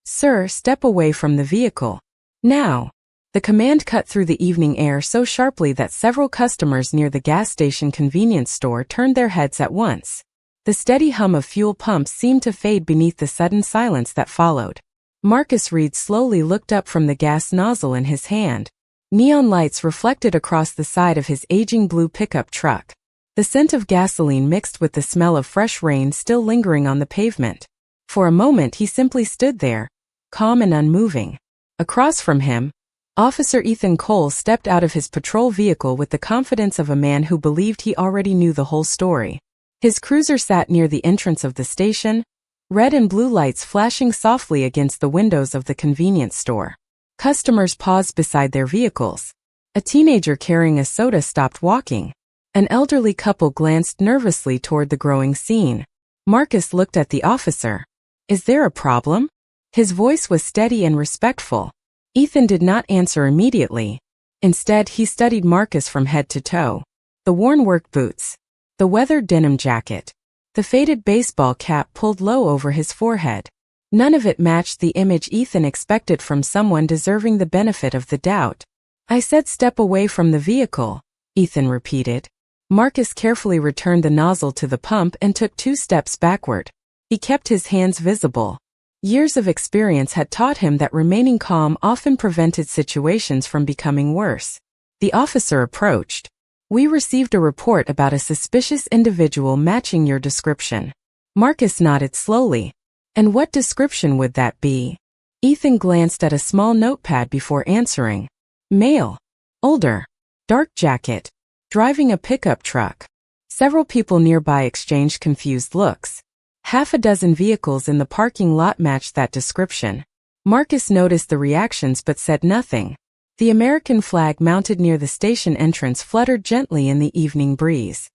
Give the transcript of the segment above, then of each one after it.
"Sir, step away from the vehicle. Now." The command cut through the evening air so sharply that several customers near the gas station convenience store turned their heads at once. The steady hum of fuel pumps seemed to fade beneath the sudden silence that followed. Marcus Reed slowly looked up from the gas nozzle in his hand. Neon lights reflected across the side of his aging blue pickup truck. The scent of gasoline mixed with the smell of fresh rain still lingering on the pavement. For a moment he simply stood there, calm and unmoving. Across from him, Officer Ethan Cole stepped out of his patrol vehicle with the confidence of a man who believed he already knew the whole story. His cruiser sat near the entrance of the station, red and blue lights flashing softly against the windows of the convenience store. Customers paused beside their vehicles. A teenager carrying a soda stopped walking. An elderly couple glanced nervously toward the growing scene. Marcus looked at the officer. "Is there a problem?" His voice was steady and respectful. Ethan did not answer immediately. Instead, he studied Marcus from head to toe. The worn work boots, the weathered denim jacket, the faded baseball cap pulled low over his forehead. None of it matched the image Ethan expected from someone deserving the benefit of the doubt. "I said step away from the vehicle," Ethan repeated. Marcus carefully returned the nozzle to the pump and took 2 steps backward. He kept his hands visible. Years of experience had taught him that remaining calm often prevented situations from becoming worse. The officer approached. "We received a report about a suspicious individual matching your description." Marcus nodded slowly. "And what description would that be?" Ethan glanced at a small notepad before answering. "Male. Older. Dark jacket. Driving a pickup truck." Several people nearby exchanged confused looks. Half a dozen vehicles in the parking lot matched that description. Marcus noticed the reactions but said nothing. The American flag mounted near the station entrance fluttered gently in the evening breeze.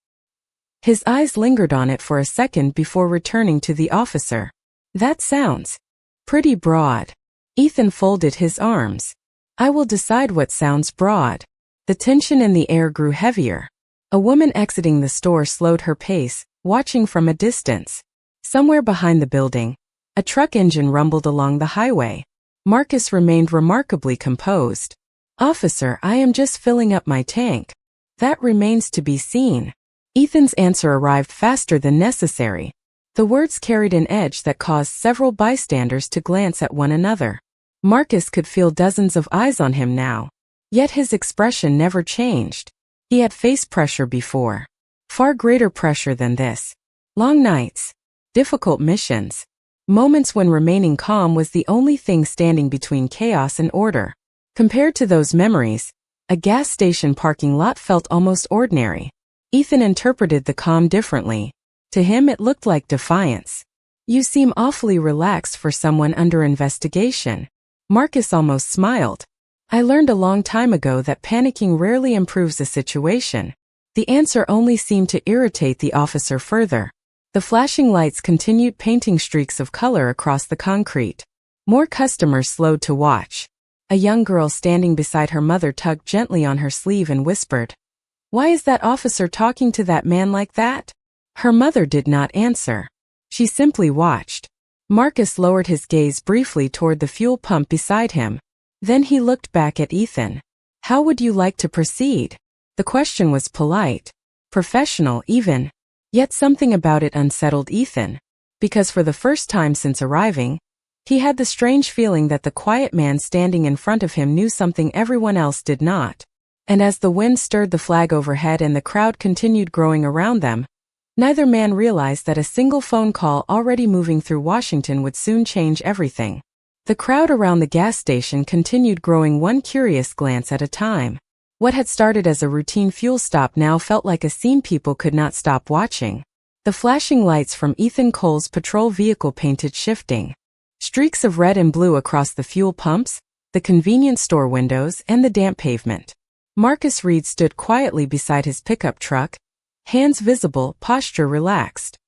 His eyes lingered on it for a second before returning to the officer. "That sounds pretty broad." Ethan folded his arms. "I will decide what sounds broad." The tension in the air grew heavier. A woman exiting the store slowed her pace, watching from a distance. Somewhere behind the building, a truck engine rumbled along the highway. Marcus remained remarkably composed. "Officer, I am just filling up my tank." "That remains to be seen." Ethan's answer arrived faster than necessary. The words carried an edge that caused several bystanders to glance at one another. Marcus could feel dozens of eyes on him now. Yet his expression never changed. He had faced pressure before. Far greater pressure than this. Long nights. Difficult missions. Moments when remaining calm was the only thing standing between chaos and order. Compared to those memories, a gas station parking lot felt almost ordinary. Ethan interpreted the calm differently. To him it looked like defiance. "You seem awfully relaxed for someone under investigation." Marcus almost smiled. "I learned a long time ago that panicking rarely improves a situation." The answer only seemed to irritate the officer further. The flashing lights continued painting streaks of color across the concrete. More customers slowed to watch. A young girl standing beside her mother tugged gently on her sleeve and whispered, "Why is that officer talking to that man like that?" Her mother did not answer. She simply watched. Marcus lowered his gaze briefly toward the fuel pump beside him. Then he looked back at Ethan. "How would you like to proceed?" The question was polite, professional even. Yet something about it unsettled Ethan. Because for the first time since arriving, he had the strange feeling that the quiet man standing in front of him knew something everyone else did not. And as the wind stirred the flag overhead and the crowd continued growing around them, neither man realized that a single phone call already moving through Washington would soon change everything. The crowd around the gas station continued growing one curious glance at a time. What had started as a routine fuel stop now felt like a scene people could not stop watching. The flashing lights from Ethan Cole's patrol vehicle painted shifting. Streaks of red and blue across the fuel pumps, the convenience store windows, and the damp pavement. Marcus Reed stood quietly beside his pickup truck, hands visible, posture relaxed.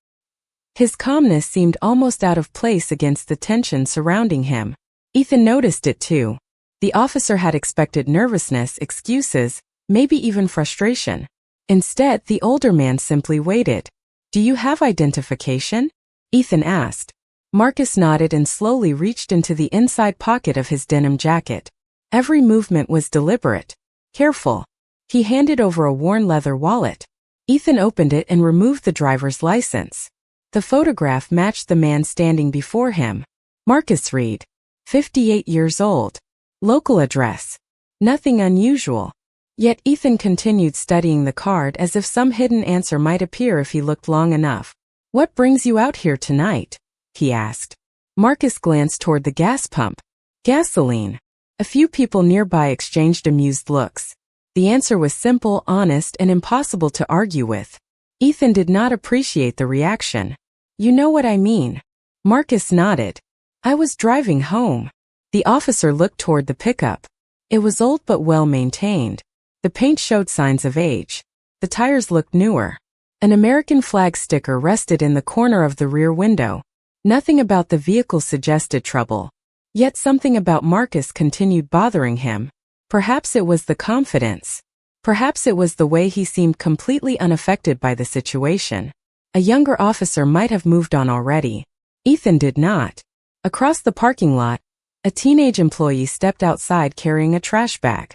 His calmness seemed almost out of place against the tension surrounding him. Ethan noticed it too. The officer had expected nervousness, excuses, maybe even frustration. Instead, the older man simply waited. "Do you have identification?" Ethan asked. Marcus nodded and slowly reached into the inside pocket of his denim jacket. Every movement was deliberate, careful. He handed over a worn leather wallet. Ethan opened it and removed the driver's license. The photograph matched the man standing before him. Marcus Reed, 58 years old. Local address. Nothing unusual. Yet Ethan continued studying the card as if some hidden answer might appear if he looked long enough. "What brings you out here tonight?" he asked. Marcus glanced toward the gas pump. "Gasoline." A few people nearby exchanged amused looks. The answer was simple, honest, and impossible to argue with. Ethan did not appreciate the reaction. "You know what I mean." Marcus nodded. "I was driving home." The officer looked toward the pickup. It was old but well maintained. The paint showed signs of age. The tires looked newer. An American flag sticker rested in the corner of the rear window. Nothing about the vehicle suggested trouble. Yet something about Marcus continued bothering him. Perhaps it was the confidence. Perhaps it was the way he seemed completely unaffected by the situation. A younger officer might have moved on already. Ethan did not. Across the parking lot, a teenage employee stepped outside carrying a trash bag.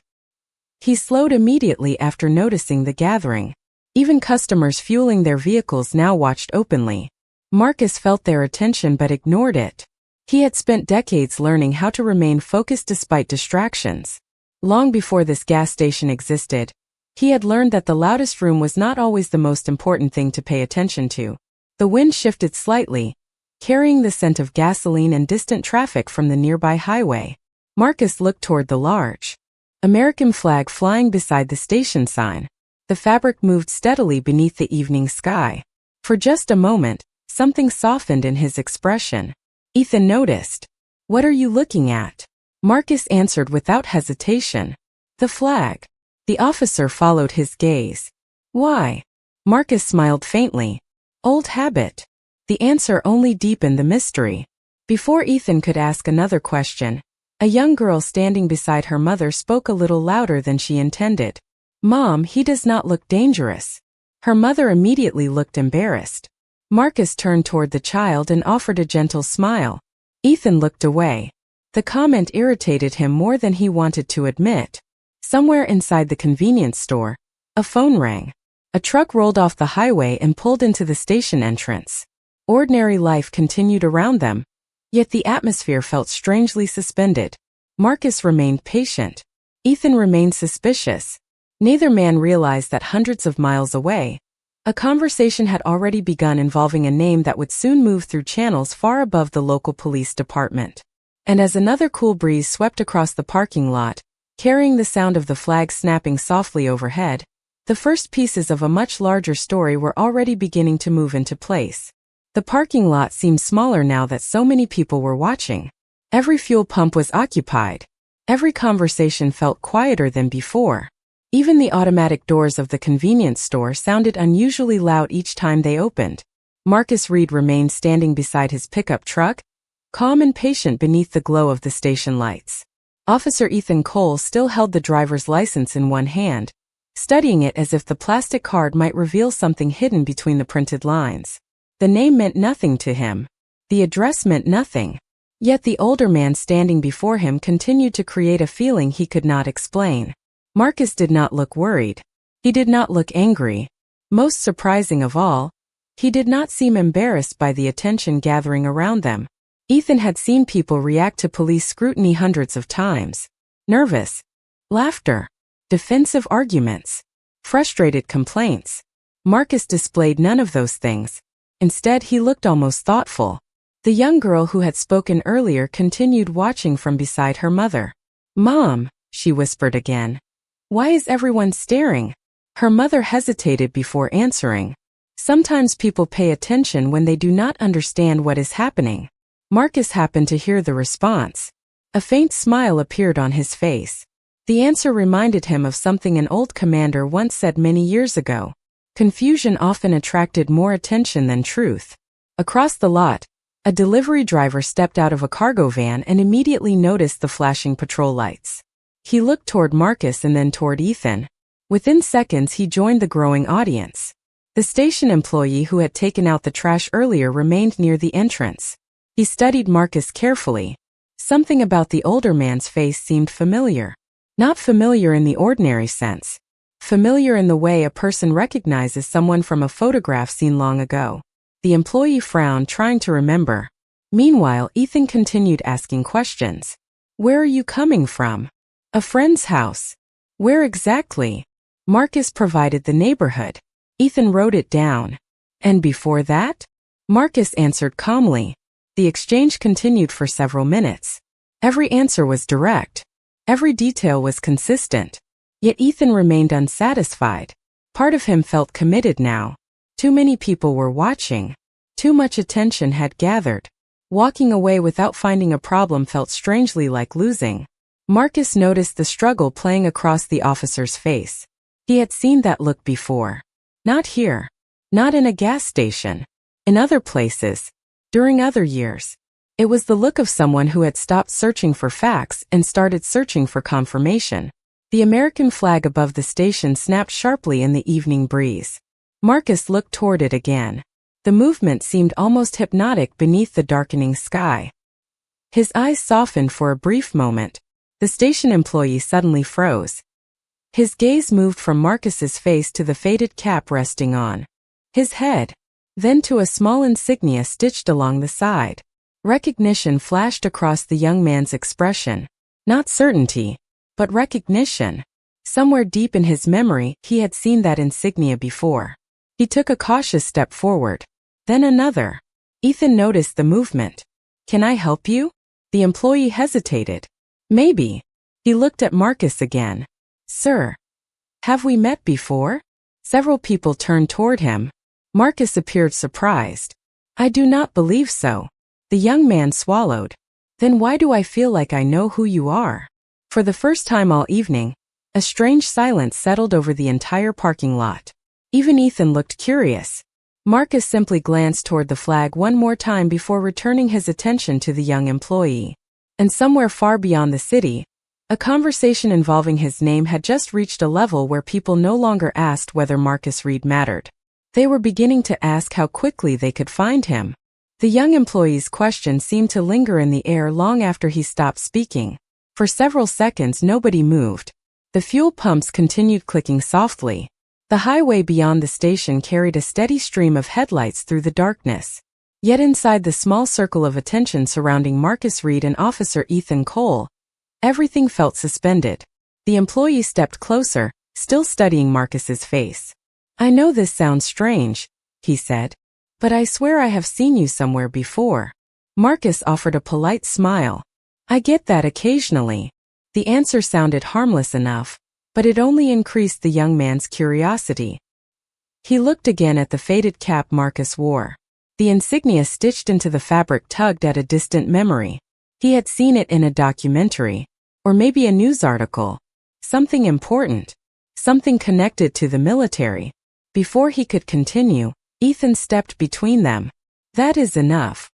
He slowed immediately after noticing the gathering. Even customers fueling their vehicles now watched openly. Marcus felt their attention but ignored it. He had spent decades learning how to remain focused despite distractions. Long before this gas station existed, he had learned that the loudest room was not always the most important thing to pay attention to. The wind shifted slightly, carrying the scent of gasoline and distant traffic from the nearby highway. Marcus looked toward the large American flag flying beside the station sign. The fabric moved steadily beneath the evening sky. For just a moment, something softened in his expression. Ethan noticed. "What are you looking at?" Marcus answered without hesitation. "The flag." The officer followed his gaze. "Why?" Marcus smiled faintly. "Old habit." The answer only deepened the mystery. Before Ethan could ask another question, a young girl standing beside her mother spoke a little louder than she intended. "Mom, he does not look dangerous." Her mother immediately looked embarrassed. Marcus turned toward the child and offered a gentle smile. Ethan looked away. The comment irritated him more than he wanted to admit. Somewhere inside the convenience store, a phone rang. A truck rolled off the highway and pulled into the station entrance. Ordinary life continued around them, yet the atmosphere felt strangely suspended. Marcus remained patient. Ethan remained suspicious. Neither man realized that hundreds of miles away, a conversation had already begun involving a name that would soon move through channels far above the local police department. And as another cool breeze swept across the parking lot, carrying the sound of the flag snapping softly overhead, the first pieces of a much larger story were already beginning to move into place. The parking lot seemed smaller now that so many people were watching. Every fuel pump was occupied. Every conversation felt quieter than before. Even the automatic doors of the convenience store sounded unusually loud each time they opened. Marcus Reed remained standing beside his pickup truck, calm and patient beneath the glow of the station lights. Officer Ethan Cole still held the driver's license in one hand, studying it as if the plastic card might reveal something hidden between the printed lines. The name meant nothing to him. The address meant nothing. Yet the older man standing before him continued to create a feeling he could not explain. Marcus did not look worried. He did not look angry. Most surprising of all, he did not seem embarrassed by the attention gathering around them. Ethan had seen people react to police scrutiny hundreds of times. Nervous, laughter, defensive arguments, frustrated complaints. Marcus displayed none of those things. Instead, he looked almost thoughtful. The young girl who had spoken earlier continued watching from beside her mother. "Mom," she whispered again. "Why is everyone staring?" Her mother hesitated before answering. Sometimes people pay attention when they do not understand what is happening. Marcus happened to hear the response. A faint smile appeared on his face. The answer reminded him of something an old commander once said many years ago. Confusion often attracted more attention than truth. Across the lot, a delivery driver stepped out of a cargo van and immediately noticed the flashing patrol lights. He looked toward Marcus and then toward Ethan. Within seconds, he joined the growing audience. The station employee who had taken out the trash earlier remained near the entrance. He studied Marcus carefully. Something about the older man's face seemed familiar. Not familiar in the ordinary sense. Familiar in the way a person recognizes someone from a photograph seen long ago. The employee frowned, trying to remember. Meanwhile, Ethan continued asking questions. Where are you coming from? A friend's house. Where exactly? Marcus provided the neighborhood. Ethan wrote it down. And before that? Marcus answered calmly. The exchange continued for several minutes. Every answer was direct. Every detail was consistent. Yet Ethan remained unsatisfied. Part of him felt committed now. Too many people were watching. Too much attention had gathered. Walking away without finding a problem felt strangely like losing. Marcus noticed the struggle playing across the officer's face. He had seen that look before. Not here. Not in a gas station. In other places. During other years. It was the look of someone who had stopped searching for facts and started searching for confirmation. The American flag above the station snapped sharply in the evening breeze. Marcus looked toward it again. The movement seemed almost hypnotic beneath the darkening sky. His eyes softened for a brief moment. The station employee suddenly froze. His gaze moved from Marcus's face to the faded cap resting on his head, then to a small insignia stitched along the side. Recognition flashed across the young man's expression. Not certainty, but recognition. Somewhere deep in his memory, he had seen that insignia before. He took a cautious step forward. Then another. Ethan noticed the movement. Can I help you? The employee hesitated. Maybe. He looked at Marcus again. Sir. Have we met before? Several people turned toward him. Marcus appeared surprised. I do not believe so. The young man swallowed. Then why do I feel like I know who you are? For the first time all evening, a strange silence settled over the entire parking lot. Even Ethan looked curious. Marcus simply glanced toward the flag one more time before returning his attention to the young employee. And somewhere far beyond the city, a conversation involving his name had just reached a level where people no longer asked whether Marcus Reed mattered. They were beginning to ask how quickly they could find him. The young employee's question seemed to linger in the air long after he stopped speaking. For several seconds nobody moved. The fuel pumps continued clicking softly. The highway beyond the station carried a steady stream of headlights through the darkness. Yet inside the small circle of attention surrounding Marcus Reed and Officer Ethan Cole, everything felt suspended. The employee stepped closer, still studying Marcus's face. I know this sounds strange, he said. But I swear I have seen you somewhere before. Marcus offered a polite smile. I get that occasionally. The answer sounded harmless enough, but it only increased the young man's curiosity. He looked again at the faded cap Marcus wore. The insignia stitched into the fabric tugged at a distant memory. He had seen it in a documentary, or maybe a news article. Something important. Something connected to the military. Before he could continue, Ethan stepped between them. That is enough.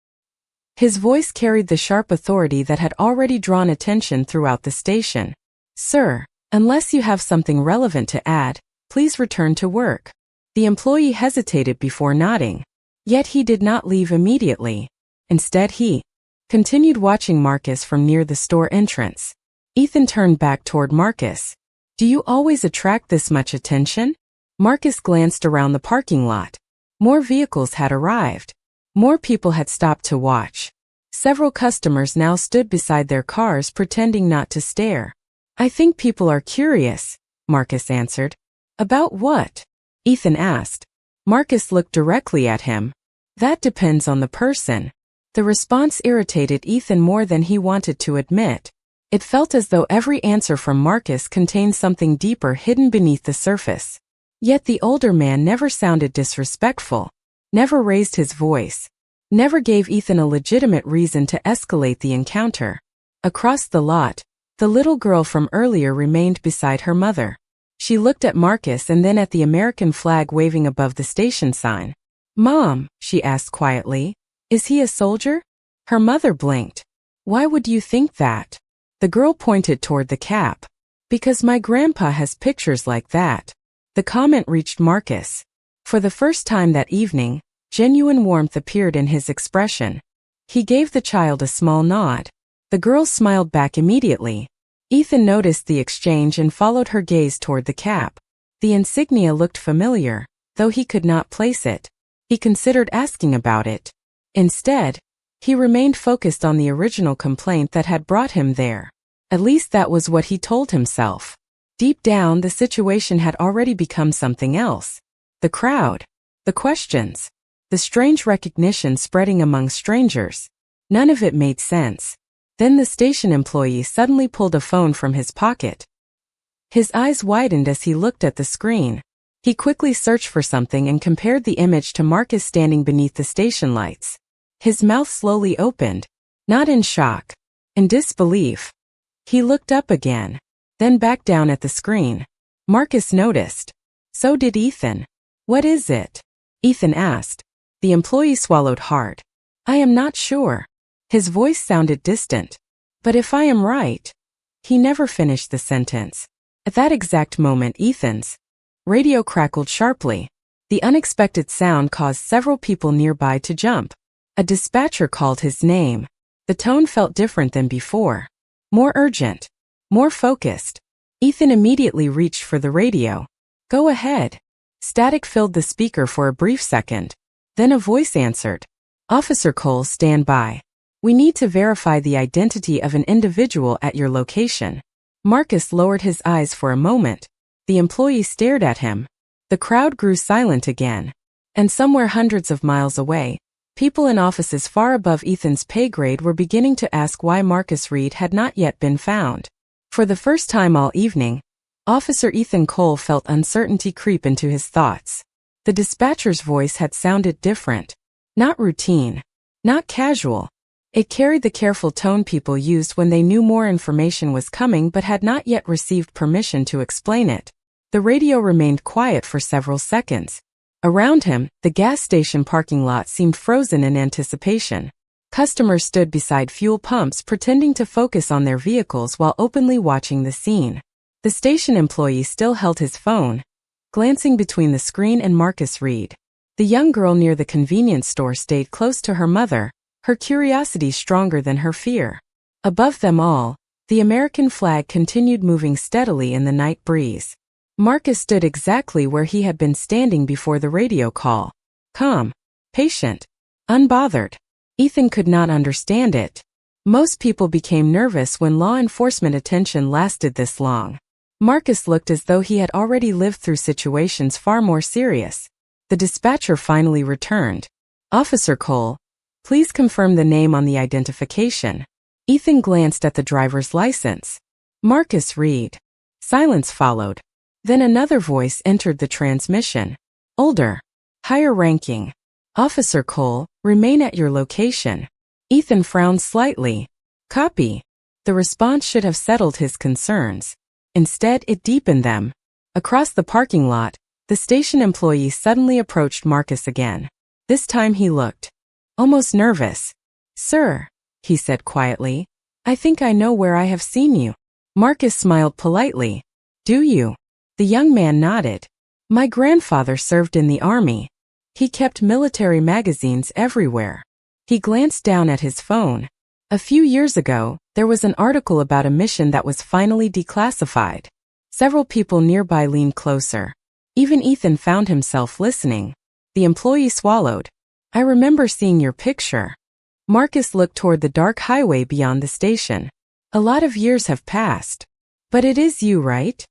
His voice carried the sharp authority that had already drawn attention throughout the station. Sir, unless you have something relevant to add, please return to work. The employee hesitated before nodding. Yet he did not leave immediately. Instead he continued watching Marcus from near the store entrance. Ethan turned back toward Marcus. Do you always attract this much attention? Marcus glanced around the parking lot. More vehicles had arrived. More people had stopped to watch. Several customers now stood beside their cars pretending not to stare. I think people are curious, Marcus answered. About what? Ethan asked. Marcus looked directly at him. That depends on the person. The response irritated Ethan more than he wanted to admit. It felt as though every answer from Marcus contained something deeper hidden beneath the surface. Yet the older man never sounded disrespectful, never raised his voice, never gave Ethan a legitimate reason to escalate the encounter. Across the lot, the little girl from earlier remained beside her mother. She looked at Marcus and then at the American flag waving above the station sign. Mom, she asked quietly, is he a soldier? Her mother blinked. Why would you think that? The girl pointed toward the cap. Because my grandpa has pictures like that. The comment reached Marcus. For the first time that evening, genuine warmth appeared in his expression. He gave the child a small nod. The girl smiled back immediately. Ethan noticed the exchange and followed her gaze toward the cap. The insignia looked familiar, though he could not place it. He considered asking about it. Instead, he remained focused on the original complaint that had brought him there. At least that was what he told himself. Deep down, the situation had already become something else. The crowd, the questions, the strange recognition spreading among strangers. None of it made sense. Then the station employee suddenly pulled a phone from his pocket. His eyes widened as he looked at the screen. He quickly searched for something and compared the image to Marcus standing beneath the station lights. His mouth slowly opened, not in shock, in disbelief. He looked up again, then back down at the screen. Marcus noticed. So did Ethan. "What is it?" Ethan asked. The employee swallowed hard. "I am not sure." His voice sounded distant. "But if I am right..." He never finished the sentence. At that exact moment, Ethan's radio crackled sharply. The unexpected sound caused several people nearby to jump. A dispatcher called his name. The tone felt different than before. More urgent. More focused. Ethan immediately reached for the radio. "Go ahead." Static filled the speaker for a brief second. Then a voice answered. "Officer Cole, stand by. We need to verify the identity of an individual at your location." Marcus lowered his eyes for a moment. The employee stared at him. The crowd grew silent again. And somewhere hundreds of miles away, people in offices far above Ethan's pay grade were beginning to ask why Marcus Reed had not yet been found. For the first time all evening, Officer Ethan Cole felt uncertainty creep into his thoughts. The dispatcher's voice had sounded different. Not routine. Not casual. It carried the careful tone people used when they knew more information was coming but had not yet received permission to explain it. The radio remained quiet for several seconds. Around him, the gas station parking lot seemed frozen in anticipation. Customers stood beside fuel pumps pretending to focus on their vehicles while openly watching the scene. The station employee still held his phone, glancing between the screen and Marcus Reed. The young girl near the convenience store stayed close to her mother, her curiosity stronger than her fear. Above them all, the American flag continued moving steadily in the night breeze. Marcus stood exactly where he had been standing before the radio call. Calm, patient, unbothered. Ethan could not understand it. Most people became nervous when law enforcement attention lasted this long. Marcus looked as though he had already lived through situations far more serious. The dispatcher finally returned. "Officer Cole, please confirm the name on the identification." Ethan glanced at the driver's license. Marcus Reed. Silence followed. Then another voice entered the transmission. Older. Higher ranking. "Officer Cole, remain at your location." Ethan frowned slightly. "Copy." The response should have settled his concerns. Instead, it deepened them. Across the parking lot, the station employee suddenly approached Marcus again. This time he looked almost nervous. "Sir," he said quietly, "I think I know where I have seen you." Marcus smiled politely. "Do you?" The young man nodded. "My grandfather served in the army. He kept military magazines everywhere." He glanced down at his phone. A few years ago, there was an article about a mission that was finally declassified. Several people nearby leaned closer. Even Ethan found himself listening. The employee swallowed. "I remember seeing your picture." Marcus looked toward the dark highway beyond the station. "A lot of years have passed. But it is you, right?"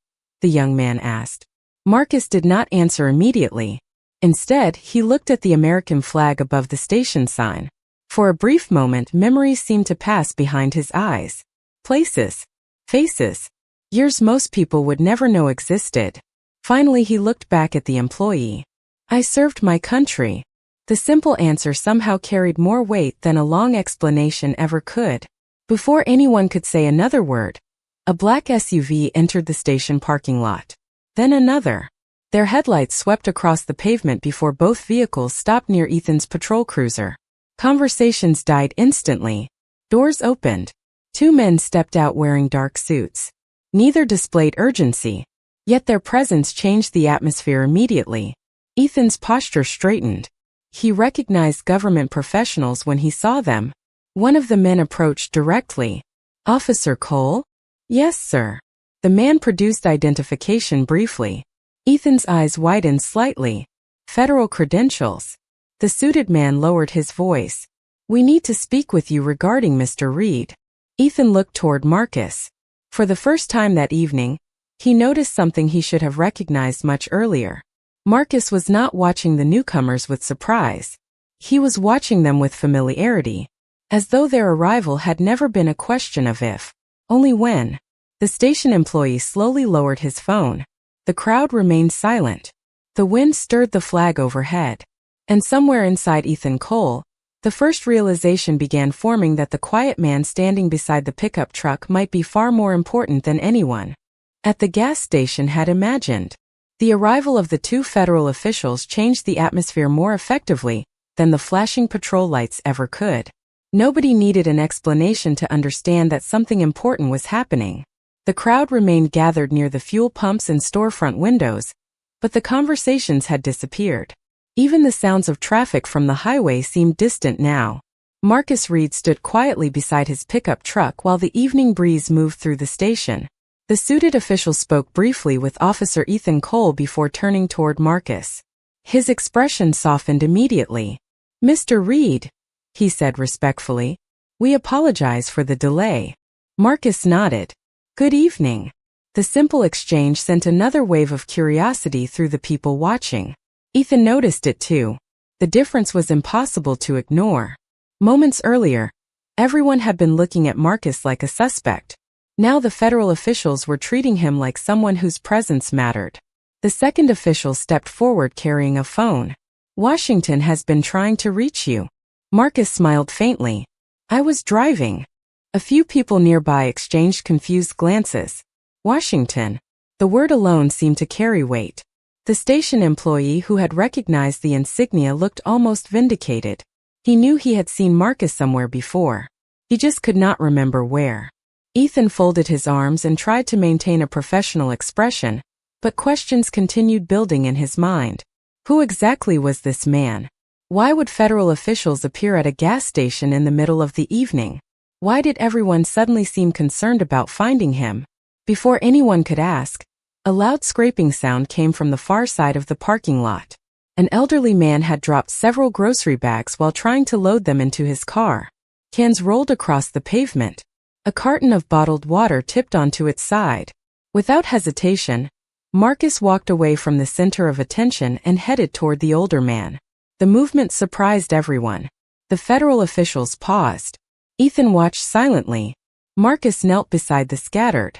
the young man asked. Marcus did not answer immediately. Instead, he looked at the American flag above the station sign. For a brief moment, memories seemed to pass behind his eyes. Places. Faces. Years most people would never know existed. Finally, he looked back at the employee. "I served my country." The simple answer somehow carried more weight than a long explanation ever could. Before anyone could say another word, a black SUV entered the station parking lot. Then another. Their headlights swept across the pavement before both vehicles stopped near Ethan's patrol cruiser. Conversations died instantly. Doors opened. Two men stepped out wearing dark suits. Neither displayed urgency, yet their presence changed the atmosphere immediately. Ethan's posture straightened. He recognized government professionals when he saw them. One of the men approached directly. "Officer Cole?" "Yes, sir." The man produced identification briefly. Ethan's eyes widened slightly. "Federal credentials." The suited man lowered his voice. "We need to speak with you regarding Mr. Reed." Ethan looked toward Marcus. For the first time that evening, he noticed something he should have recognized much earlier. Marcus was not watching the newcomers with surprise. He was watching them with familiarity, as though their arrival had never been a question of if, only when. The station employee slowly lowered his phone. The crowd remained silent. The wind stirred the flag overhead. And somewhere inside Ethan Cole, the first realization began forming that the quiet man standing beside the pickup truck might be far more important than anyone at the gas station had imagined. The arrival of the two federal officials changed the atmosphere more effectively than the flashing patrol lights ever could. Nobody needed an explanation to understand that something important was happening. The crowd remained gathered near the fuel pumps and storefront windows, but the conversations had disappeared. Even the sounds of traffic from the highway seemed distant now. Marcus Reed stood quietly beside his pickup truck while the evening breeze moved through the station. The suited official spoke briefly with Officer Ethan Cole before turning toward Marcus. His expression softened immediately. "Mr. Reed," he said respectfully, "we apologize for the delay." Marcus nodded. "Good evening." The simple exchange sent another wave of curiosity through the people watching. Ethan noticed it too. The difference was impossible to ignore. Moments earlier, everyone had been looking at Marcus like a suspect. Now the federal officials were treating him like someone whose presence mattered. The second official stepped forward carrying a phone. "Washington has been trying to reach you." Marcus smiled faintly. "I was driving." A few people nearby exchanged confused glances. Washington. The word alone seemed to carry weight. The station employee who had recognized the insignia looked almost vindicated. He knew he had seen Marcus somewhere before. He just could not remember where. Ethan folded his arms and tried to maintain a professional expression, but questions continued building in his mind. Who exactly was this man? Why would federal officials appear at a gas station in the middle of the evening? Why did everyone suddenly seem concerned about finding him? Before anyone could ask, a loud scraping sound came from the far side of the parking lot. An elderly man had dropped several grocery bags while trying to load them into his car. Cans rolled across the pavement. A carton of bottled water tipped onto its side. Without hesitation, Marcus walked away from the center of attention and headed toward the older man. The movement surprised everyone. The federal officials paused. Ethan watched silently. Marcus knelt beside the scattered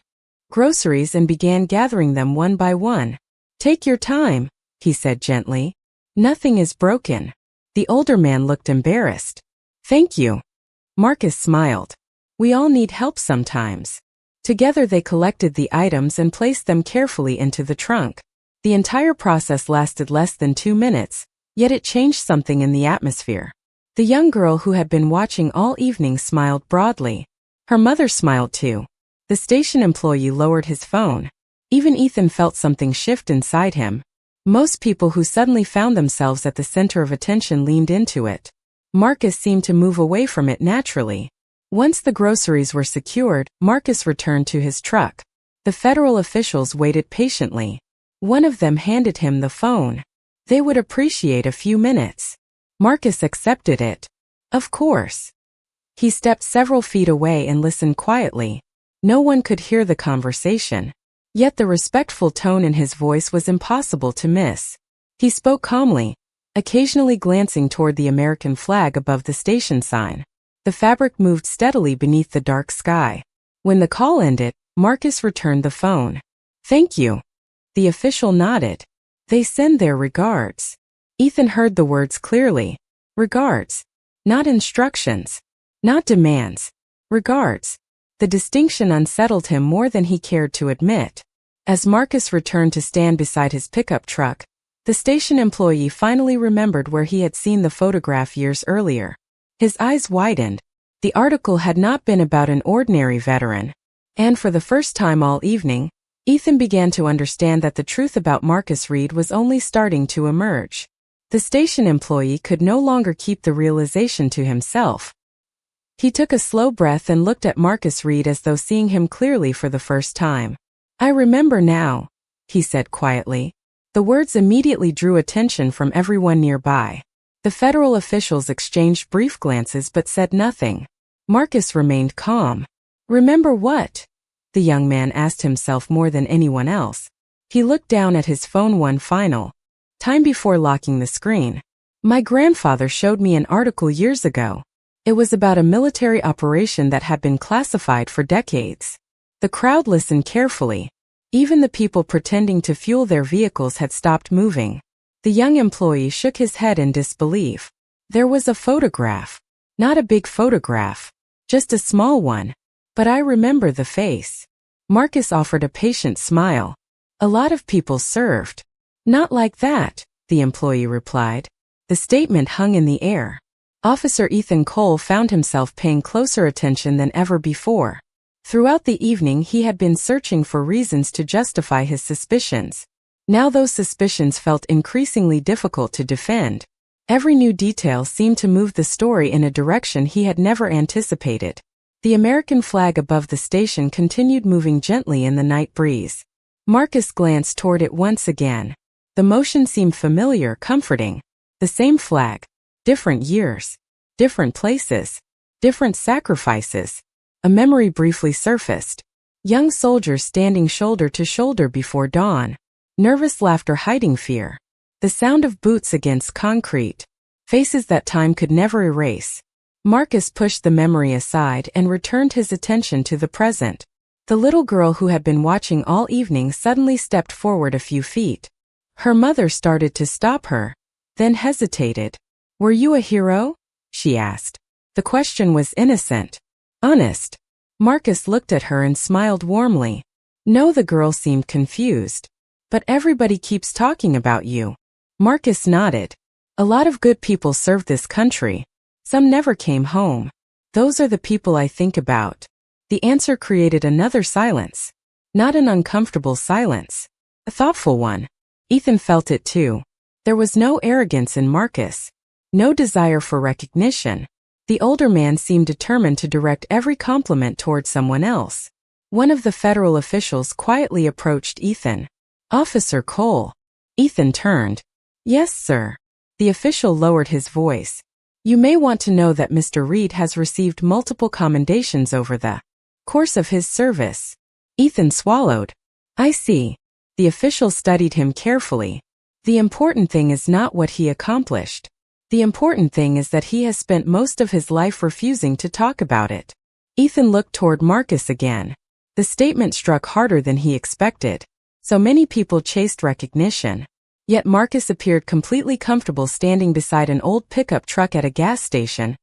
groceries and began gathering them one by one. "Take your time," he said gently. "Nothing is broken." The older man looked embarrassed. "Thank you." Marcus smiled. "We all need help sometimes." Together they collected the items and placed them carefully into the trunk. The entire process lasted less than 2 minutes, yet it changed something in the atmosphere. The young girl who had been watching all evening smiled broadly. Her mother smiled too. The station employee lowered his phone. Even Ethan felt something shift inside him. Most people who suddenly found themselves at the center of attention leaned into it. Marcus seemed to move away from it naturally. Once the groceries were secured, Marcus returned to his truck. The federal officials waited patiently. One of them handed him the phone. They would appreciate a few minutes. Marcus accepted it. Of course. He stepped several feet away and listened quietly. No one could hear the conversation. Yet the respectful tone in his voice was impossible to miss. He spoke calmly, occasionally glancing toward the American flag above the station sign. The fabric moved steadily beneath the dark sky. When the call ended, Marcus returned the phone. "Thank you." The official nodded. "They send their regards." Ethan heard the words clearly. Regards. Not instructions. Not demands. Regards. The distinction unsettled him more than he cared to admit. As Marcus returned to stand beside his pickup truck, the station employee finally remembered where he had seen the photograph years earlier. His eyes widened. The article had not been about an ordinary veteran. And for the first time all evening, Ethan began to understand that the truth about Marcus Reed was only starting to emerge. The station employee could no longer keep the realization to himself. He took a slow breath and looked at Marcus Reed as though seeing him clearly for the first time. "I remember now," he said quietly. The words immediately drew attention from everyone nearby. The federal officials exchanged brief glances but said nothing. Marcus remained calm. "Remember what?" the young man asked himself more than anyone else. He looked down at his phone one final time before locking the screen. "My grandfather showed me an article years ago. It was about a military operation that had been classified for decades." The crowd listened carefully. Even the people pretending to fuel their vehicles had stopped moving. The young employee shook his head in disbelief. "There was a photograph. Not a big photograph. Just a small one. But I remember the face." Marcus offered a patient smile. "A lot of people served." "Not like that," the employee replied. The statement hung in the air. Officer Ethan Cole found himself paying closer attention than ever before. Throughout the evening he had been searching for reasons to justify his suspicions. Now those suspicions felt increasingly difficult to defend. Every new detail seemed to move the story in a direction he had never anticipated. The American flag above the station continued moving gently in the night breeze. Marcus glanced toward it once again. The motion seemed familiar, comforting. The same flag. Different years. Different places. Different sacrifices. A memory briefly surfaced. Young soldiers standing shoulder to shoulder before dawn. Nervous laughter hiding fear. The sound of boots against concrete. Faces that time could never erase. Marcus pushed the memory aside and returned his attention to the present. The little girl who had been watching all evening suddenly stepped forward a few feet. Her mother started to stop her, then hesitated. "Were you a hero?" she asked. The question was innocent. Honest. Marcus looked at her and smiled warmly. "No," the girl seemed confused. "But everybody keeps talking about you." Marcus nodded. "A lot of good people served this country. Some never came home. Those are the people I think about." The answer created another silence. Not an uncomfortable silence. A thoughtful one. Ethan felt it too. There was no arrogance in Marcus. No desire for recognition. The older man seemed determined to direct every compliment toward someone else. One of the federal officials quietly approached Ethan. "Officer Cole." Ethan turned. "Yes, sir." The official lowered his voice. "You may want to know that Mr. Reed has received multiple commendations over the course of his service." Ethan swallowed. "I see." The official studied him carefully. "The important thing is not what he accomplished. The important thing is that he has spent most of his life refusing to talk about it." Ethan looked toward Marcus again. The statement struck harder than he expected. So many people chased recognition. Yet Marcus appeared completely comfortable standing beside an old pickup truck at a gas station,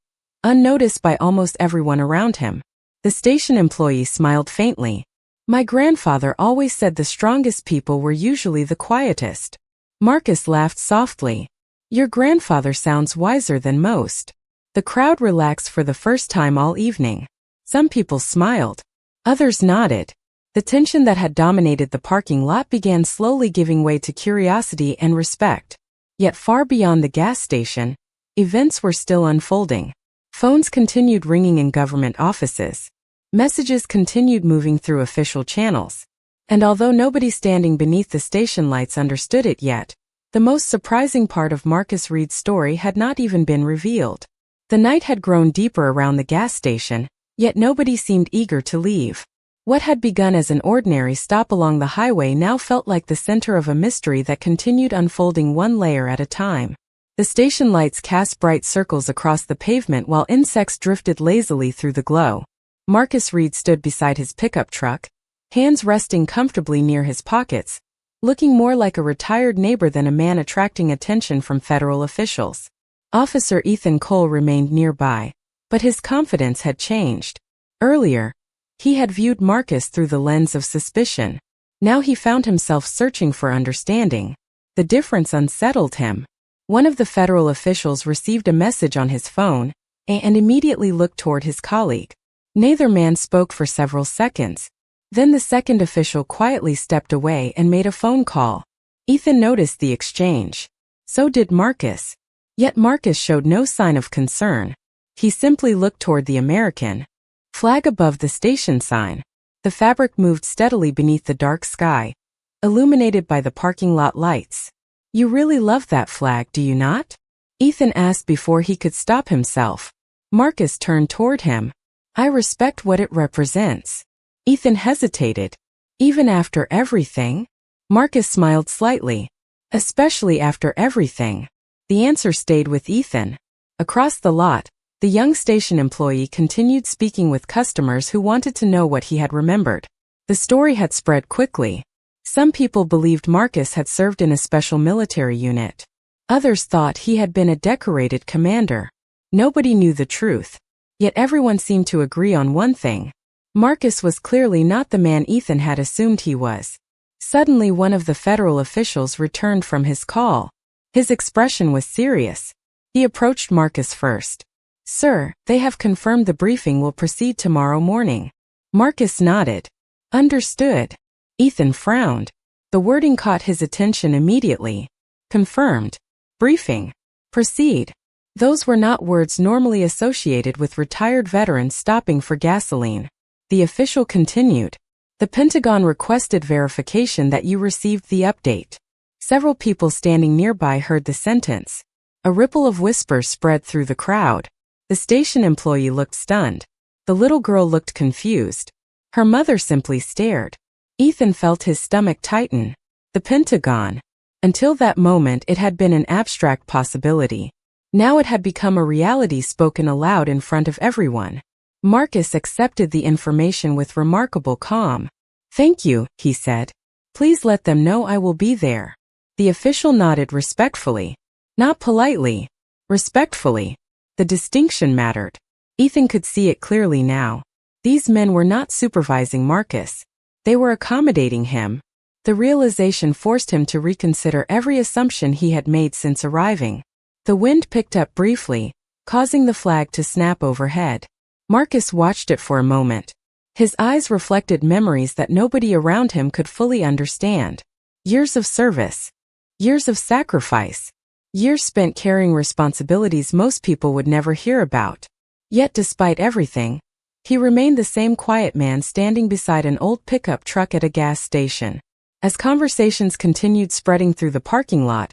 unnoticed by almost everyone around him. The station employee smiled faintly. "My grandfather always said the strongest people were usually the quietest." Marcus laughed softly. "Your grandfather sounds wiser than most." The crowd relaxed for the first time all evening. Some people smiled. Others nodded. The tension that had dominated the parking lot began slowly giving way to curiosity and respect. Yet far beyond the gas station, events were still unfolding. Phones continued ringing in government offices. Messages continued moving through official channels. And although nobody standing beneath the station lights understood it yet, the most surprising part of Marcus Reed's story had not even been revealed. The night had grown deeper around the gas station, yet nobody seemed eager to leave. What had begun as an ordinary stop along the highway now felt like the center of a mystery that continued unfolding one layer at a time. The station lights cast bright circles across the pavement while insects drifted lazily through the glow. Marcus Reed stood beside his pickup truck, hands resting comfortably near his pockets, looking more like a retired neighbor than a man attracting attention from federal officials. Officer Ethan Cole remained nearby, but his confidence had changed. Earlier, he had viewed Marcus through the lens of suspicion. Now he found himself searching for understanding. The difference unsettled him. One of the federal officials received a message on his phone and immediately looked toward his colleague. Neither man spoke for several seconds. Then the second official quietly stepped away and made a phone call. Ethan noticed the exchange. So did Marcus. Yet Marcus showed no sign of concern. He simply looked toward the American flag above the station sign. The fabric moved steadily beneath the dark sky, illuminated by the parking lot lights. "You really love that flag, do you not?" Ethan asked before he could stop himself. Marcus turned toward him. "I respect what it represents." Ethan hesitated. "Even after everything?" Marcus smiled slightly. "Especially after everything." The answer stayed with Ethan. Across the lot, the young station employee continued speaking with customers who wanted to know what he had remembered. The story had spread quickly. Some people believed Marcus had served in a special military unit. Others thought he had been a decorated commander. Nobody knew the truth. Yet everyone seemed to agree on one thing. Marcus was clearly not the man Ethan had assumed he was. Suddenly one of the federal officials returned from his call. His expression was serious. He approached Marcus first. "Sir, they have confirmed the briefing will proceed tomorrow morning." Marcus nodded. "Understood." Ethan frowned. The wording caught his attention immediately. Confirmed. Briefing. Proceed. Those were not words normally associated with retired veterans stopping for gasoline. The official continued. "The Pentagon requested verification that you received the update." Several people standing nearby heard the sentence. A ripple of whispers spread through the crowd. The station employee looked stunned. The little girl looked confused. Her mother simply stared. Ethan felt his stomach tighten. The Pentagon. Until that moment it had been an abstract possibility. Now it had become a reality spoken aloud in front of everyone. Marcus accepted the information with remarkable calm. "Thank you," he said. "Please let them know I will be there." The official nodded respectfully. Not politely. Respectfully. The distinction mattered. Ethan could see it clearly now. These men were not supervising Marcus. They were accommodating him. The realization forced him to reconsider every assumption he had made since arriving. The wind picked up briefly, causing the flag to snap overhead. Marcus watched it for a moment. His eyes reflected memories that nobody around him could fully understand. Years of service. Years of sacrifice. Years spent carrying responsibilities most people would never hear about. Yet despite everything, he remained the same quiet man standing beside an old pickup truck at a gas station. As conversations continued spreading through the parking lot,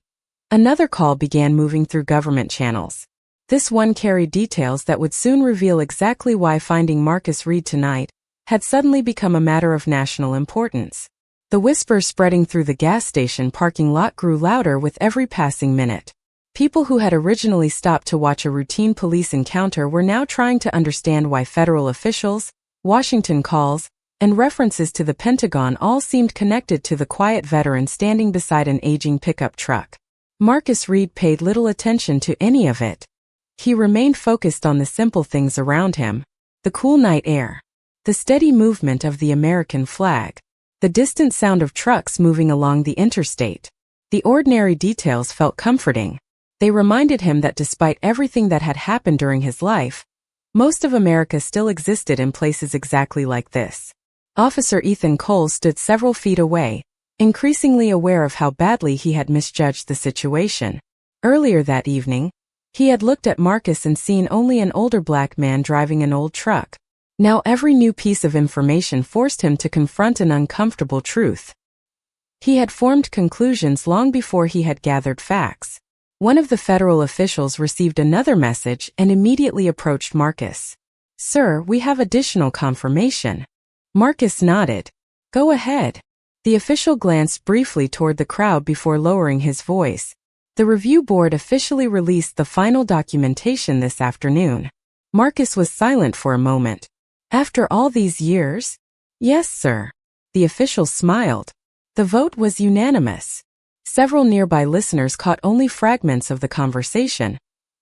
another call began moving through government channels. This one carried details that would soon reveal exactly why finding Marcus Reed tonight had suddenly become a matter of national importance. The whispers spreading through the gas station parking lot grew louder with every passing minute. People who had originally stopped to watch a routine police encounter were now trying to understand why federal officials, Washington calls, and references to the Pentagon all seemed connected to the quiet veteran standing beside an aging pickup truck. Marcus Reed paid little attention to any of it. He remained focused on the simple things around him: the cool night air, the steady movement of the American flag, the distant sound of trucks moving along the interstate. The ordinary details felt comforting. They reminded him that despite everything that had happened during his life, most of America still existed in places exactly like this. Officer Ethan Cole stood several feet away, increasingly aware of how badly he had misjudged the situation. Earlier that evening, he had looked at Marcus and seen only an older black man driving an old truck. Now every new piece of information forced him to confront an uncomfortable truth. He had formed conclusions long before he had gathered facts. One of the federal officials received another message and immediately approached Marcus. "Sir, we have additional confirmation." Marcus nodded. "Go ahead." The official glanced briefly toward the crowd before lowering his voice. "The review board officially released the final documentation this afternoon." Marcus was silent for a moment. "After all these years?" "Yes, sir." The official smiled. The vote was unanimous. Several nearby listeners caught only fragments of the conversation,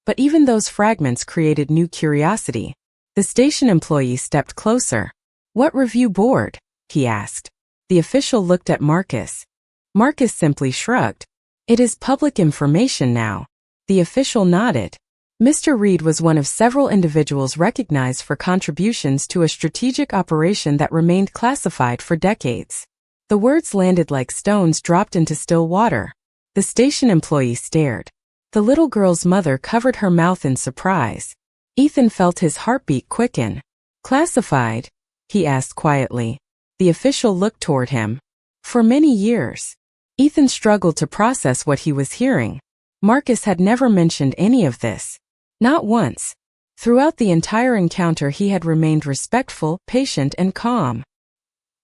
but even those fragments created new curiosity. The station employee stepped closer. "What review board?" he asked. The official looked at Marcus. Marcus simply shrugged. "It is public information now." The official nodded. Mr. Reed was one of several individuals recognized for contributions to a strategic operation that remained classified for decades. The words landed like stones dropped into still water. The station employee stared. The little girl's mother covered her mouth in surprise. Ethan felt his heartbeat quicken. Classified? He asked quietly. The official looked toward him. For many years, Ethan struggled to process what he was hearing. Marcus had never mentioned any of this. Not once. Throughout the entire encounter he had remained respectful, patient, and calm.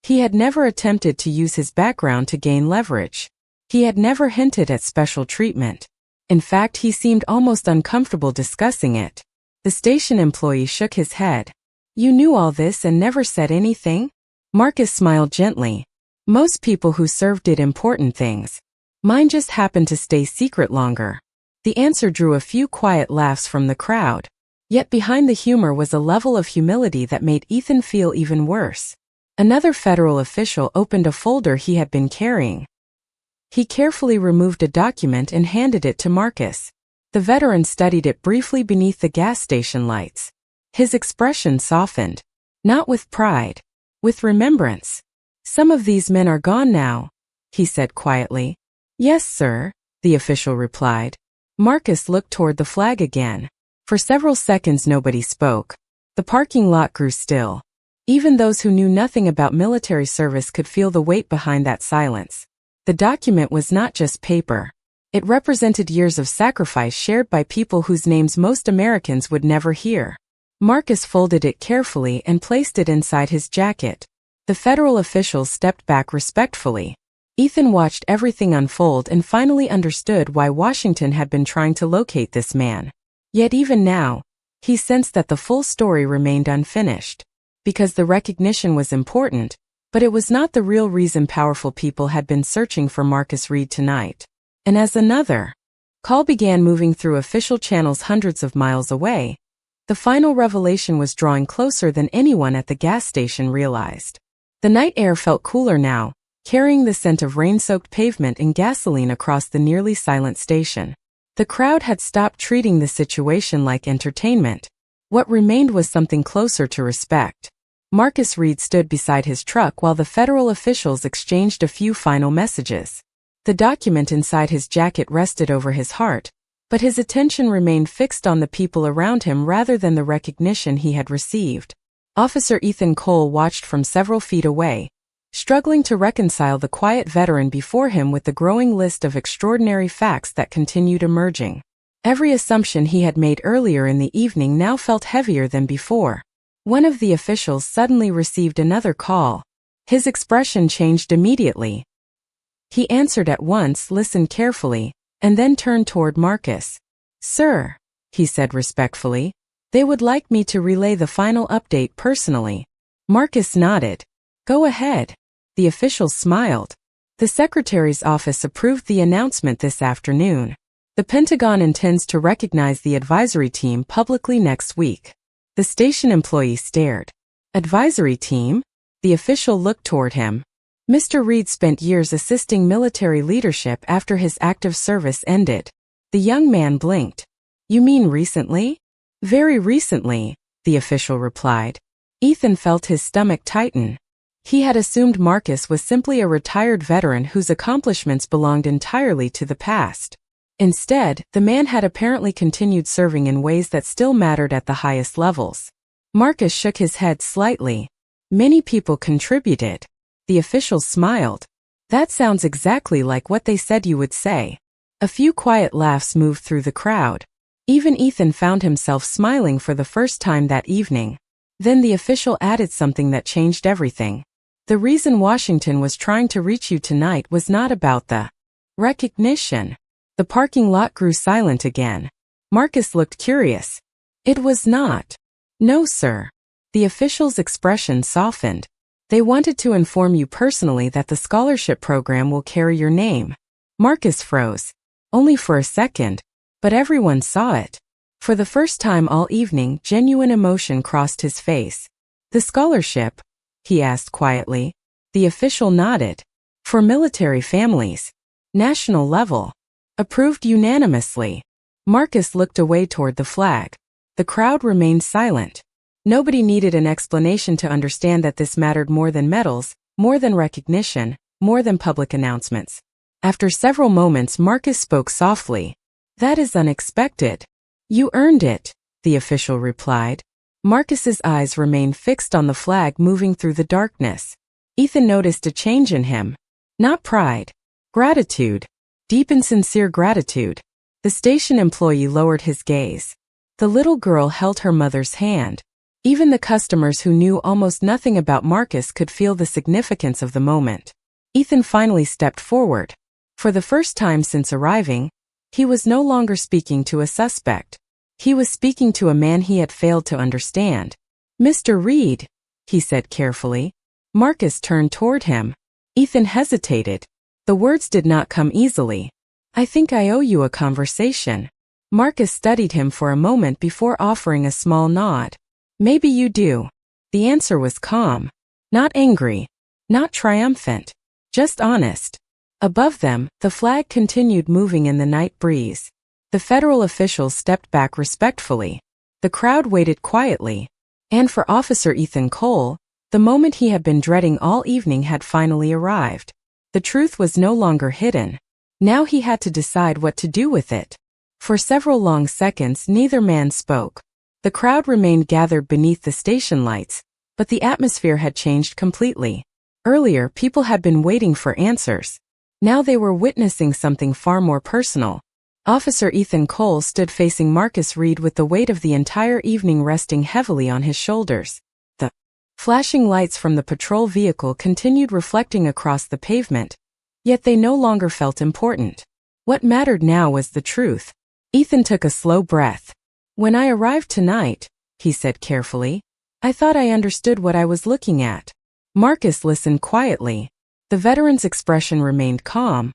He had never attempted to use his background to gain leverage. He had never hinted at special treatment. In fact, he seemed almost uncomfortable discussing it. The station employee shook his head. You knew all this and never said anything? Marcus smiled gently. Most people who served did important things. Mine just happened to stay secret longer. The answer drew a few quiet laughs from the crowd. Yet behind the humor was a level of humility that made Ethan feel even worse. Another federal official opened a folder he had been carrying. He carefully removed a document and handed it to Marcus. The veteran studied it briefly beneath the gas station lights. His expression softened. Not with pride. With remembrance. Some of these men are gone now, he said quietly. Yes, sir, the official replied. Marcus looked toward the flag again. For several seconds nobody spoke. The parking lot grew still. Even those who knew nothing about military service could feel the weight behind that silence. The document was not just paper. It represented years of sacrifice shared by people whose names most Americans would never hear. Marcus folded it carefully and placed it inside his jacket. The federal officials stepped back respectfully. Ethan watched everything unfold and finally understood why Washington had been trying to locate this man. Yet even now, he sensed that the full story remained unfinished. Because the recognition was important, but it was not the real reason powerful people had been searching for Marcus Reed tonight. And as another call began moving through official channels hundreds of miles away, the final revelation was drawing closer than anyone at the gas station realized. The night air felt cooler now, carrying the scent of rain-soaked pavement and gasoline across the nearly silent station. The crowd had stopped treating the situation like entertainment. What remained was something closer to respect. Marcus Reed stood beside his truck while the federal officials exchanged a few final messages. The document inside his jacket rested over his heart, but his attention remained fixed on the people around him rather than the recognition he had received. Officer Ethan Cole watched from several feet away, struggling to reconcile the quiet veteran before him with the growing list of extraordinary facts that continued emerging. Every assumption he had made earlier in the evening now felt heavier than before. One of the officials suddenly received another call. His expression changed immediately. He answered at once, listened carefully, and then turned toward Marcus. Sir, he said respectfully, they would like me to relay the final update personally. Marcus nodded. Go ahead. The official smiled. The Secretary's office approved the announcement this afternoon. The Pentagon intends to recognize the advisory team publicly next week. The station employee stared. Advisory team? The official looked toward him. Mr. Reed spent years assisting military leadership after his active service ended. The young man blinked. You mean recently? Very recently, the official replied. Ethan felt his stomach tighten. He had assumed Marcus was simply a retired veteran whose accomplishments belonged entirely to the past. Instead, the man had apparently continued serving in ways that still mattered at the highest levels. Marcus shook his head slightly. Many people contributed. The official smiled. That sounds exactly like what they said you would say. A few quiet laughs moved through the crowd. Even Ethan found himself smiling for the first time that evening. Then the official added something that changed everything. The reason Washington was trying to reach you tonight was not about the recognition. The parking lot grew silent again. Marcus looked curious. It was not. No, sir. The official's expression softened. They wanted to inform you personally that the scholarship program will carry your name. Marcus froze. Only for a second. But everyone saw it. For the first time all evening, genuine emotion crossed his face. The scholarship? He asked quietly. The official nodded. For military families. National level. Approved unanimously. Marcus looked away toward the flag. The crowd remained silent. Nobody needed an explanation to understand that this mattered more than medals, more than recognition, more than public announcements. After several moments, Marcus spoke softly. That is unexpected. You earned it. the official replied. Marcus's eyes remained fixed on the flag moving through the darkness. Ethan noticed a change in him. Not pride. Gratitude. Deep and sincere gratitude. The station employee lowered his gaze. The little girl held her mother's hand. Even the customers who knew almost nothing about Marcus could feel the significance of the moment. Ethan finally stepped forward. For the first time since arriving, he was no longer speaking to a suspect. He was speaking to a man he had failed to understand. "Mr. Reed," he said carefully. Marcus turned toward him. Ethan hesitated. The words did not come easily. "I think I owe you a conversation." Marcus studied him for a moment before offering a small nod. "Maybe you do." The answer was calm. Not angry. Not triumphant. Just honest. Above them, the flag continued moving in the night breeze. The federal officials stepped back respectfully. The crowd waited quietly. And for Officer Ethan Cole, the moment he had been dreading all evening had finally arrived. The truth was no longer hidden. Now he had to decide what to do with it. For several long seconds neither man spoke. The crowd remained gathered beneath the station lights, but the atmosphere had changed completely. Earlier, people had been waiting for answers. Now they were witnessing something far more personal. Officer Ethan Cole stood facing Marcus Reed with the weight of the entire evening resting heavily on his shoulders. The flashing lights from the patrol vehicle continued reflecting across the pavement, yet they no longer felt important. What mattered now was the truth. Ethan took a slow breath. "When I arrived tonight," he said carefully, "I thought I understood what I was looking at." Marcus listened quietly. The veteran's expression remained calm,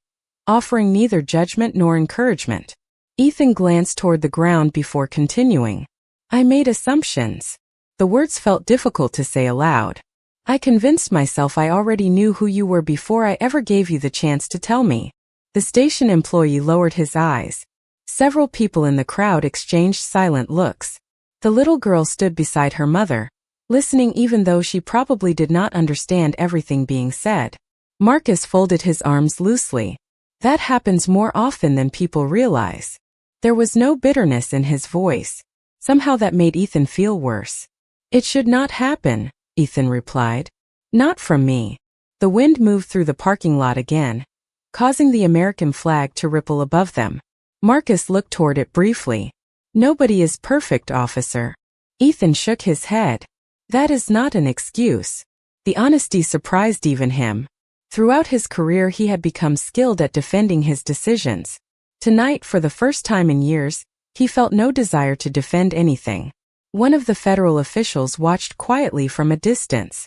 offering neither judgment nor encouragement. Ethan glanced toward the ground before continuing. "I made assumptions." The words felt difficult to say aloud. "I convinced myself I already knew who you were before I ever gave you the chance to tell me." The station employee lowered his eyes. Several people in the crowd exchanged silent looks. The little girl stood beside her mother, listening even though she probably did not understand everything being said. Marcus folded his arms loosely. That happens more often than people realize. There was no bitterness in his voice. Somehow that made Ethan feel worse. "It should not happen," Ethan replied. "Not from me." The wind moved through the parking lot again, causing the American flag to ripple above them. Marcus looked toward it briefly. "Nobody is perfect, officer." Ethan shook his head. "That is not an excuse." The honesty surprised even him. Throughout his career he had become skilled at defending his decisions. Tonight, for the first time in years, he felt no desire to defend anything. One of the federal officials watched quietly from a distance.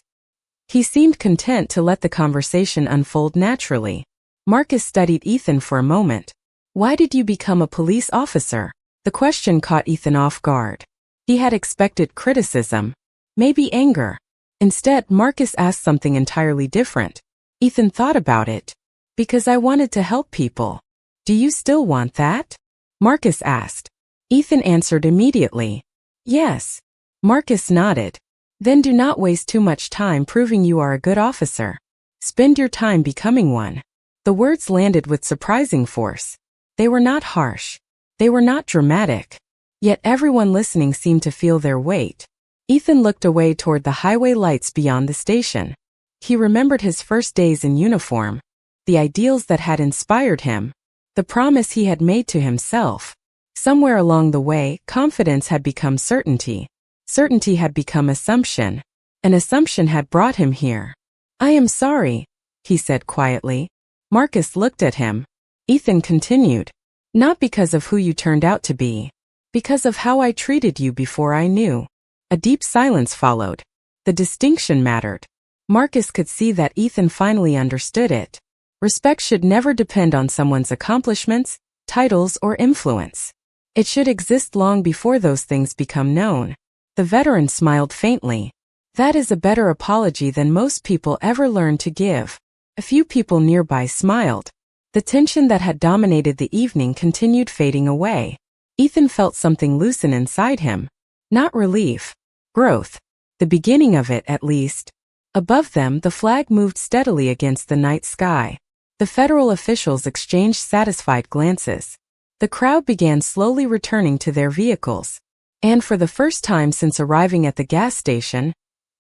He seemed content to let the conversation unfold naturally. Marcus studied Ethan for a moment. "Why did you become a police officer?" The question caught Ethan off guard. He had expected criticism, maybe anger. Instead, Marcus asked something entirely different. Ethan thought about it. "Because I wanted to help people." "Do you still want that?" Marcus asked. Ethan answered immediately. "Yes." Marcus nodded. "Then do not waste too much time proving you are a good officer. Spend your time becoming one." The words landed with surprising force. They were not harsh. They were not dramatic. Yet everyone listening seemed to feel their weight. Ethan looked away toward the highway lights beyond the station. He remembered his first days in uniform, the ideals that had inspired him, the promise he had made to himself. Somewhere along the way, confidence had become certainty. Certainty had become assumption. An assumption had brought him here. "I am sorry," he said quietly. Marcus looked at him. Ethan continued. "Not because of who you turned out to be. Because of how I treated you before I knew." A deep silence followed. The distinction mattered. Marcus could see that Ethan finally understood it. Respect should never depend on someone's accomplishments, titles, or influence. It should exist long before those things become known. The veteran smiled faintly. "That is a better apology than most people ever learn to give." A few people nearby smiled. The tension that had dominated the evening continued fading away. Ethan felt something loosen inside him. Not relief. Growth. The beginning of it, at least. Above them, the flag moved steadily against the night sky. The federal officials exchanged satisfied glances. The crowd began slowly returning to their vehicles. And for the first time since arriving at the gas station,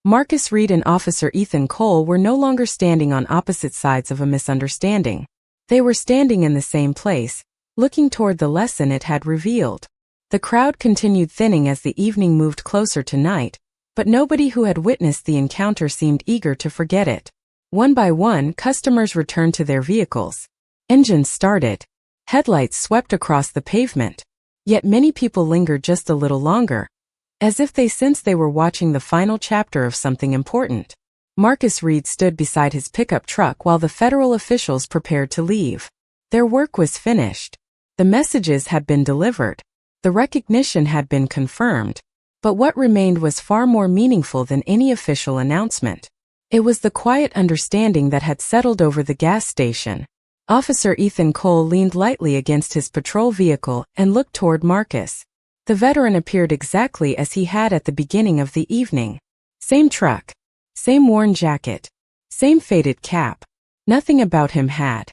Marcus Reed and Officer Ethan Cole were no longer standing on opposite sides of a misunderstanding. They were standing in the same place, looking toward the lesson it had revealed. The crowd continued thinning as the evening moved closer to night, but nobody who had witnessed the encounter seemed eager to forget it. One by one, customers returned to their vehicles. Engines started. Headlights swept across the pavement. Yet many people lingered just a little longer, as if they sensed they were watching the final chapter of something important. Marcus Reed stood beside his pickup truck while the federal officials prepared to leave. Their work was finished. The messages had been delivered. The recognition had been confirmed. But what remained was far more meaningful than any official announcement. It was the quiet understanding that had settled over the gas station. Officer Ethan Cole leaned lightly against his patrol vehicle and looked toward Marcus. The veteran appeared exactly as he had at the beginning of the evening. Same truck. Same worn jacket. Same faded cap. Nothing about him had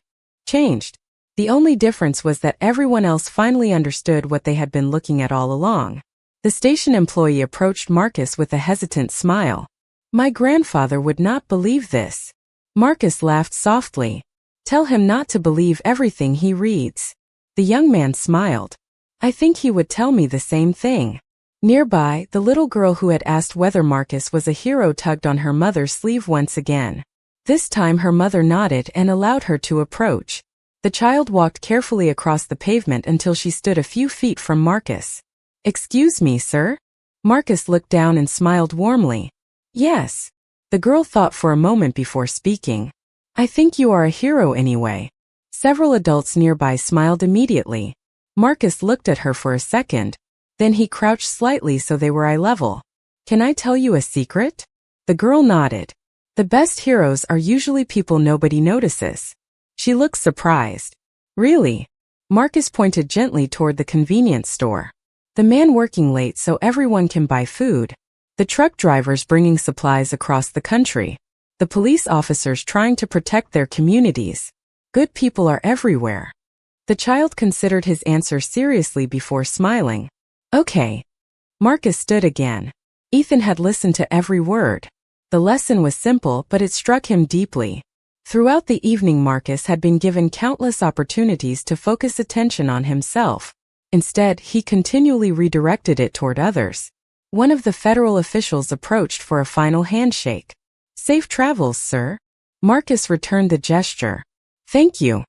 changed. The only difference was that everyone else finally understood what they had been looking at all along. The station employee approached Marcus with a hesitant smile. "My grandfather would not believe this." Marcus laughed softly. "Tell him not to believe everything he reads." The young man smiled. "I think he would tell me the same thing." Nearby, the little girl who had asked whether Marcus was a hero tugged on her mother's sleeve once again. This time her mother nodded and allowed her to approach. The child walked carefully across the pavement until she stood a few feet from Marcus. "Excuse me, sir?" Marcus looked down and smiled warmly. "Yes." The girl thought for a moment before speaking. "I think you are a hero anyway." Several adults nearby smiled immediately. Marcus looked at her for a second. Then he crouched slightly so they were eye level. "Can I tell you a secret?" The girl nodded. "The best heroes are usually people nobody notices." She looked surprised. "Really?" Marcus pointed gently toward the convenience store. "The man working late so everyone can buy food. The truck drivers bringing supplies across the country. The police officers trying to protect their communities. Good people are everywhere." The child considered his answer seriously before smiling. "Okay." Marcus stood again. Ethan had listened to every word. The lesson was simple, but it struck him deeply. Throughout the evening, Marcus had been given countless opportunities to focus attention on himself. Instead, he continually redirected it toward others. One of the federal officials approached for a final handshake. "Safe travels, sir." Marcus returned the gesture. "Thank you."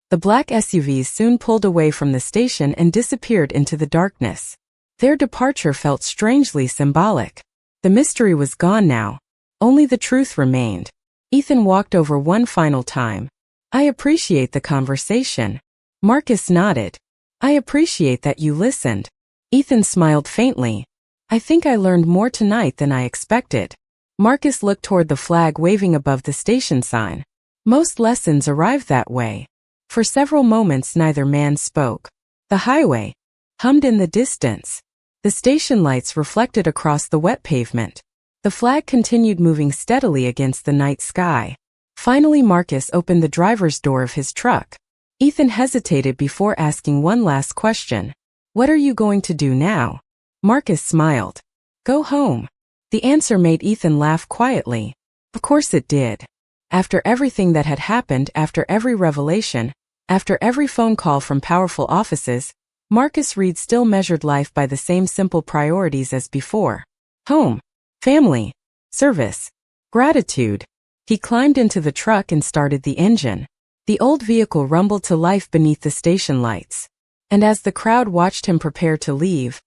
The black SUVs soon pulled away from the station and disappeared into the darkness. Their departure felt strangely symbolic. The mystery was gone now. Only the truth remained. Ethan walked over one final time. "I appreciate the conversation." Marcus nodded. "I appreciate that you listened." Ethan smiled faintly. "I think I learned more tonight than I expected." Marcus looked toward the flag waving above the station sign. Most lessons arrive that way. For several moments neither man spoke. The highway hummed in the distance. The station lights reflected across the wet pavement. The flag continued moving steadily against the night sky. Finally, Marcus opened the driver's door of his truck. Ethan hesitated before asking one last question. "What are you going to do now?" Marcus smiled. "Go home." The answer made Ethan laugh quietly. Of course it did. After everything that had happened, after every revelation, after every phone call from powerful offices, Marcus Reed still measured life by the same simple priorities as before. Home, family, service, gratitude. He climbed into the truck and started the engine. The old vehicle rumbled to life beneath the station lights. And as the crowd watched him prepare to leave,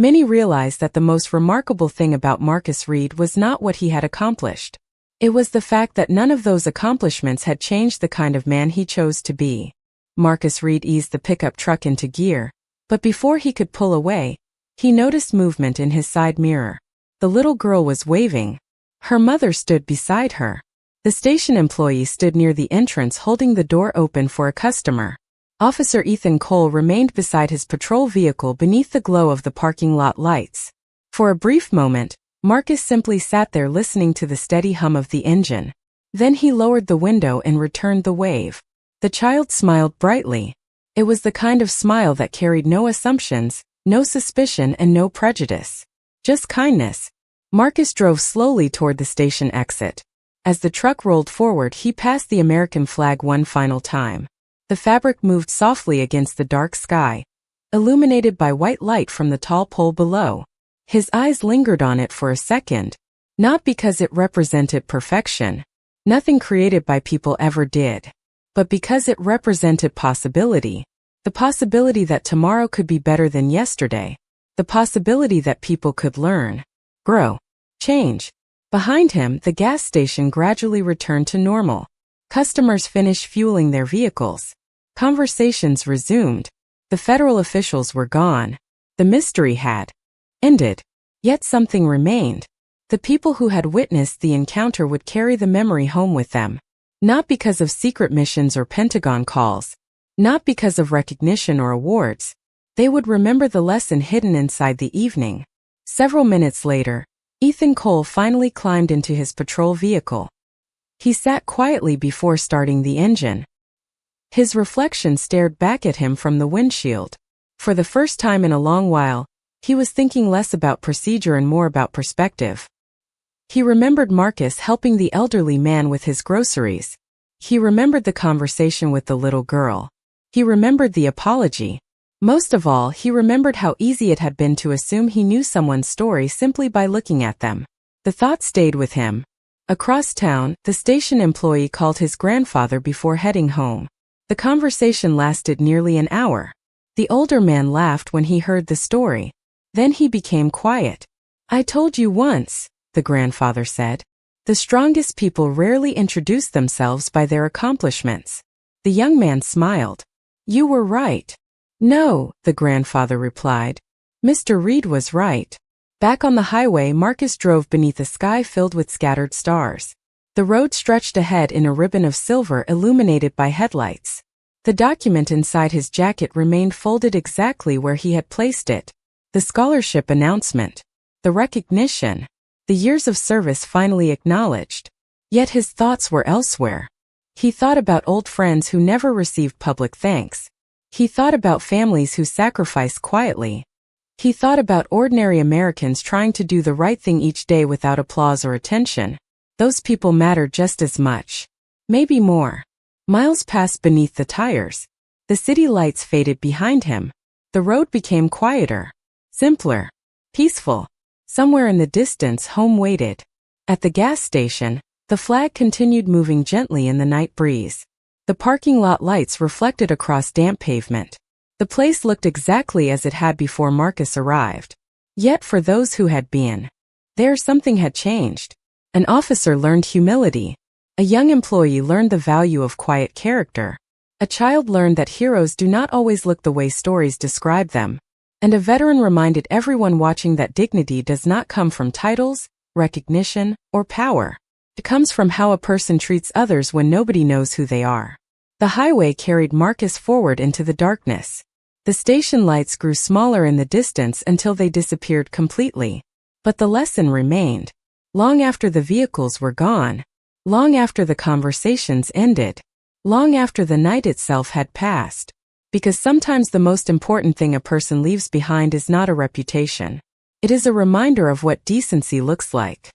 many realized that the most remarkable thing about Marcus Reed was not what he had accomplished. It was the fact that none of those accomplishments had changed the kind of man he chose to be. Marcus Reed eased the pickup truck into gear, but before he could pull away, he noticed movement in his side mirror. The little girl was waving. Her mother stood beside her. The station employee stood near the entrance holding the door open for a customer. Officer Ethan Cole remained beside his patrol vehicle beneath the glow of the parking lot lights. For a brief moment, Marcus simply sat there listening to the steady hum of the engine. Then he lowered the window and returned the wave. The child smiled brightly. It was the kind of smile that carried no assumptions, No suspicion and no prejudice. Just kindness. Marcus drove slowly toward the station exit. As the truck rolled forward, he passed the American flag one final time. The fabric moved softly against the dark sky, illuminated by white light from the tall pole below. His eyes lingered on it for a second, not because it represented perfection, nothing created by people ever did, but because it represented possibility. The possibility that tomorrow could be better than yesterday. The possibility that people could learn, grow, change. Behind him, the gas station gradually returned to normal. Customers finished fueling their vehicles. Conversations resumed. The federal officials were gone. The mystery had ended. Yet something remained. The people who had witnessed the encounter would carry the memory home with them. Not because of secret missions or Pentagon calls. Not because of recognition or awards. They would remember the lesson hidden inside the evening. Several minutes later, Ethan Cole finally climbed into his patrol vehicle. He sat quietly before starting the engine. His reflection stared back at him from the windshield. For the first time in a long while, he was thinking less about procedure and more about perspective. He remembered Marcus helping the elderly man with his groceries. He remembered the conversation with the little girl. He remembered the apology. Most of all, he remembered how easy it had been to assume he knew someone's story simply by looking at them. The thought stayed with him. Across town, the station employee called his grandfather before heading home. The conversation lasted nearly an hour. The older man laughed when he heard the story. Then he became quiet. "I told you once," the grandfather said. "The strongest people rarely introduce themselves by their accomplishments." The young man smiled. "You were right." "No," the grandfather replied. "Mr. Reed was right." Back on the highway, Marcus drove beneath a sky filled with scattered stars. The road stretched ahead in a ribbon of silver illuminated by headlights. The document inside his jacket remained folded exactly where he had placed it. The scholarship announcement. The recognition. The years of service finally acknowledged. Yet his thoughts were elsewhere. He thought about old friends who never received public thanks. He thought about families who sacrificed quietly. He thought about ordinary Americans trying to do the right thing each day without applause or attention. Those people mattered just as much. Maybe more. Miles passed beneath the tires. The city lights faded behind him. The road became quieter. Simpler. Peaceful. Somewhere in the distance, home waited. At the gas station, the flag continued moving gently in the night breeze. The parking lot lights reflected across damp pavement. The place looked exactly as it had before Marcus arrived. Yet for those who had been there, something had changed. An officer learned humility. A young employee learned the value of quiet character. A child learned that heroes do not always look the way stories describe them. And a veteran reminded everyone watching that dignity does not come from titles, recognition, or power. It comes from how a person treats others when nobody knows who they are. The highway carried Marcus forward into the darkness. The station lights grew smaller in the distance until they disappeared completely. But the lesson remained. Long after the vehicles were gone. Long after the conversations ended. Long after the night itself had passed. Because sometimes the most important thing a person leaves behind is not a reputation. It is a reminder of what decency looks like.